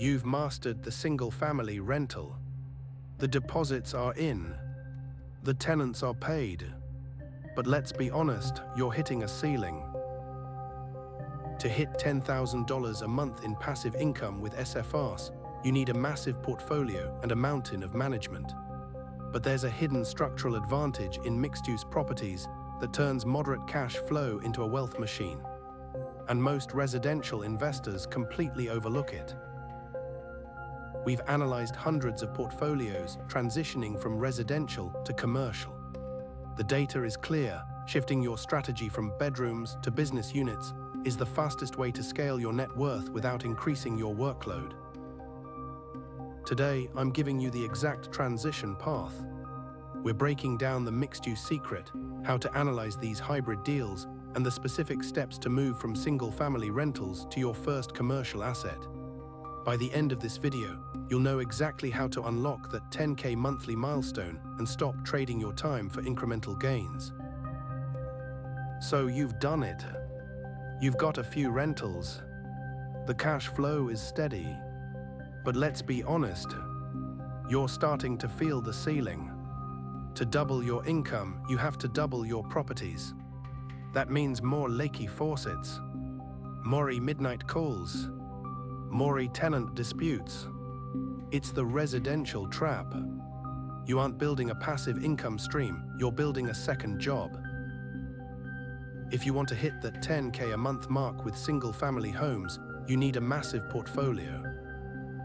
You've mastered the single-family rental. The deposits are in. The tenants are paid. But let's be honest, you're hitting a ceiling. To hit $10,000 a month in passive income with SFRs, you need a massive portfolio and a mountain of management. But there's a hidden structural advantage in mixed-use properties that turns moderate cash flow into a wealth machine. And most residential investors completely overlook it. We've analyzed hundreds of portfolios transitioning from residential to commercial. The data is clear. Shifting your strategy from bedrooms to business units is the fastest way to scale your net worth without increasing your workload. Today, I'm giving you the exact transition path. We're breaking down the mixed-use secret, how to analyze these hybrid deals, and the specific steps to move from single-family rentals to your first commercial asset. By the end of this video, you'll know exactly how to unlock that 10K monthly milestone and stop trading your time for incremental gains. So you've done it. You've got a few rentals. The cash flow is steady. But let's be honest, you're starting to feel the ceiling. To double your income, you have to double your properties. That means more leaky faucets, more midnight calls, more tenant disputes. It's the residential trap. You aren't building a passive income stream, you're building a second job. If you want to hit that 10K a month mark with single-family homes, you need a massive portfolio.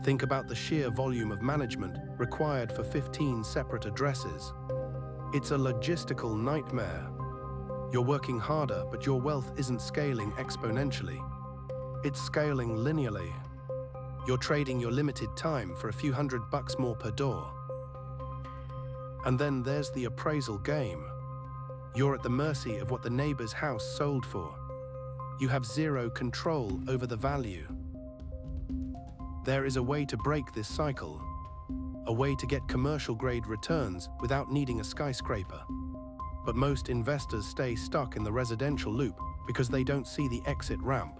Think about the sheer volume of management required for 15 separate addresses. It's a logistical nightmare. You're working harder, but your wealth isn't scaling exponentially. It's scaling linearly. You're trading your limited time for a few $100 more per door. And then there's the appraisal game. You're at the mercy of what the neighbor's house sold for. You have zero control over the value. There is a way to break this cycle, a way to get commercial-grade returns without needing a skyscraper. But most investors stay stuck in the residential loop because they don't see the exit ramp.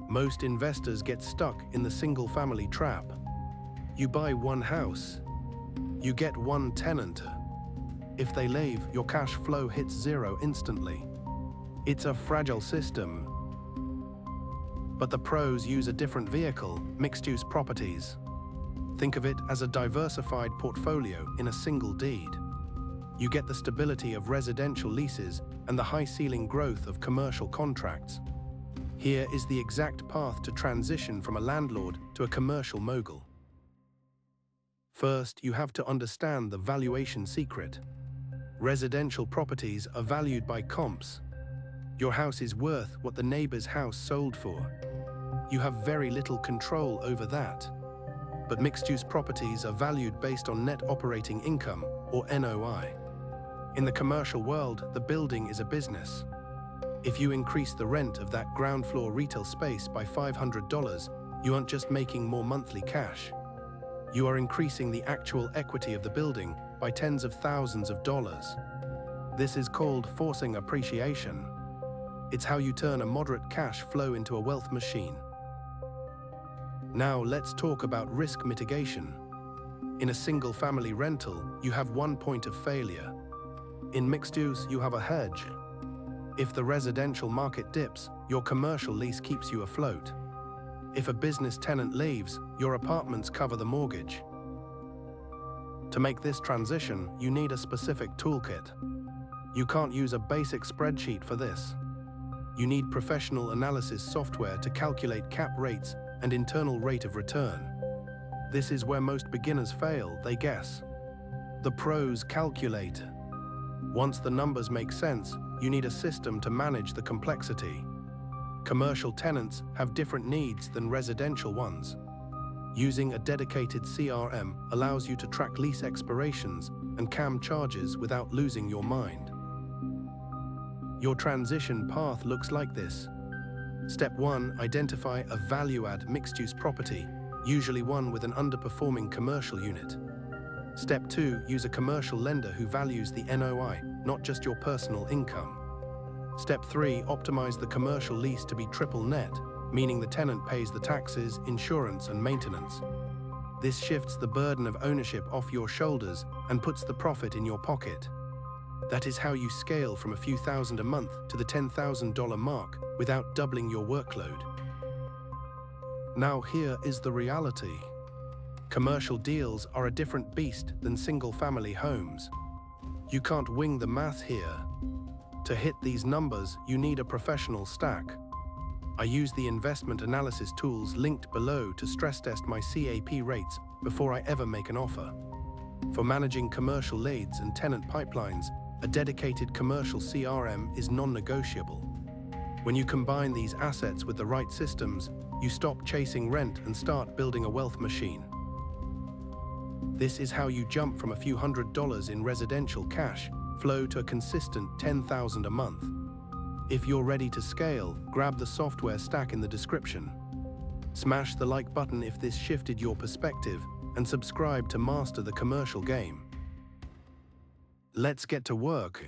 Most investors get stuck in the single-family trap. You buy one house. You get one tenant. If they leave, your cash flow hits zero instantly. It's a fragile system. But the pros use a different vehicle, mixed-use properties. Think of it as a diversified portfolio in a single deed. You get the stability of residential leases and the high-ceiling growth of commercial contracts. Here is the exact path to transition from a landlord to a commercial mogul. First, you have to understand the valuation secret. Residential properties are valued by comps. Your house is worth what the neighbor's house sold for. You have very little control over that. But mixed-use properties are valued based on net operating income, or NOI. In the commercial world, the building is a business. If you increase the rent of that ground floor retail space by $500, you aren't just making more monthly cash. You are increasing the actual equity of the building by tens of thousands of dollars. This is called forcing appreciation. It's how you turn a moderate cash flow into a wealth machine. Now let's talk about risk mitigation. In a single-family rental, you have one point of failure. In mixed use, you have a hedge. If the residential market dips, your commercial lease keeps you afloat. If a business tenant leaves, your apartments cover the mortgage. To make this transition, you need a specific toolkit. You can't use a basic spreadsheet for this. You need professional analysis software to calculate cap rates and internal rate of return. This is where most beginners fail, they guess. The pros calculate. Once the numbers make sense, you need a system to manage the complexity. Commercial tenants have different needs than residential ones. Using a dedicated CRM allows you to track lease expirations and CAM charges without losing your mind. Your transition path looks like this. Step 1, identify a value-add mixed-use property, usually one with an underperforming commercial unit. Step 2, use a commercial lender who values the NOI, not just your personal income. Step 3, optimize the commercial lease to be triple net, meaning the tenant pays the taxes, insurance, and maintenance. This shifts the burden of ownership off your shoulders and puts the profit in your pocket. That is how you scale from a few thousand a month to the $10,000 mark without doubling your workload. Now here is the reality. Commercial deals are a different beast than single-family homes. You can't wing the math here. To hit these numbers, you need a professional stack. I use the investment analysis tools linked below to stress test my CAP rates before I ever make an offer. For managing commercial leads and tenant pipelines, a dedicated commercial CRM is non-negotiable. When you combine these assets with the right systems, you stop chasing rent and start building a wealth machine. This is how you jump from a few $100s in residential cash flow to a consistent $10,000 a month. If you're ready to scale, grab the software stack in the description. Smash the like button if this shifted your perspective, and subscribe to master the commercial game. Let's get to work.